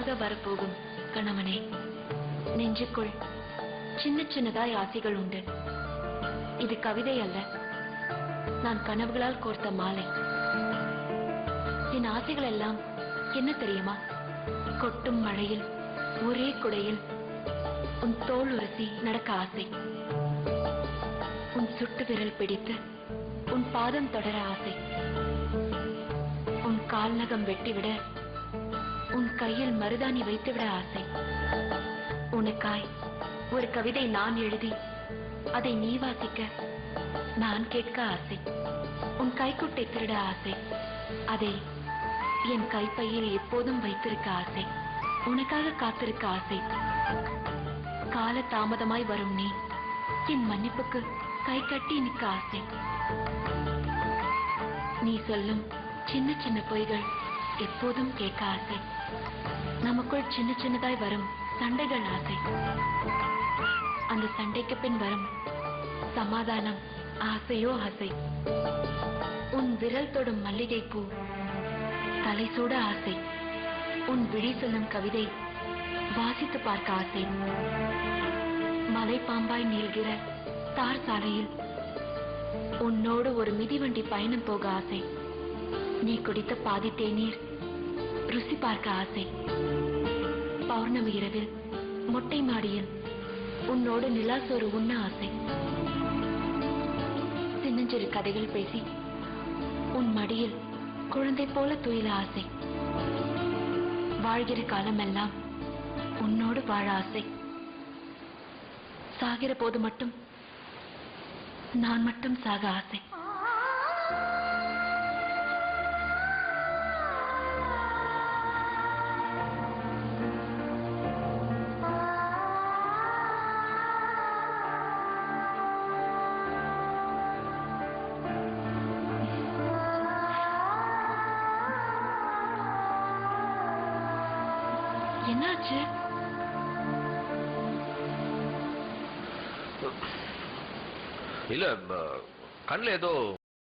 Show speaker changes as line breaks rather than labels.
துணையாக வரப்போகும் கணவனே, நெஞ்சுக்குள் சின்ன சின்னதாய் ஆசைகள் உண்டு. இது கவிதை அல்ல, நான் கனவுகளால் கோர்த்த மாலை. என் ஆசைகள் எல்லாம் என்ன தெரியுமா? கொட்டும் மழையில் ஒரே குடையில் உன் தோல் உரசி நடக்க ஆசை. உன் சுட்டு விரல் பிடித்து உன் பாதம் தொடர ஆசை. உன் கால் நகம் வெட்டிவிட உன் கையில் மருதாணி வைத்துவிட ஆசை. உனக்காய் ஒரு கவிதை நான் எழுதி அதை நீ வாசிக்க நான் கேட்க ஆசை. உன் கைக்குட்டை திருட ஆசை. அதை என் கைப்பையில் எப்போதும் வைத்திருக்க ஆசை. உனக்காக காத்திருக்க ஆசை. கால தாமதமாய் வரும் நீ என் மன்னிப்புக்கு கை கட்டி நிற்க ஆசை. நீ சொல்லும் சின்ன சின்ன பொய்கள் எப்போதும் கேட்க ஆசை. நமக்குள் சின்ன சின்னதாய் வரும் சண்டைகள் ஆசை. அந்த சண்டைக்கு பின் வரும் சமாதானம் ஆசையோ ஆசை. உன் விரல் தொடும் மல்லிகை பூ தலை சூட ஆசை. உன் விழி சொல்லும் கவிதை வாசித்து பார்க்க ஆசை. மலை பாம்பாய் நீள்கிற தார் சாலையில் உன்னோடு ஒரு மிதிவண்டி பயணம் போக ஆசை. நீ குடித்த பாதி தேநீர் ருசி பார்க்க ஆசை. பௌர்ணமி இரவில் மொட்டை மாடியில் உன்னோடு நிலாசோறு உண்ண ஆசை. சின்னஞ்சிறு கதைகள் பேசி உன் மடியில் குழந்தை போல துயில ஆசை. வாழ்கிற காலமெல்லாம் உன்னோடு வாழ ஆசை. சாகிற போது மட்டும் நான் மட்டும் சாக ஆசை. என்னாச்சு?
இல்ல, கண்ணில் ஏதோ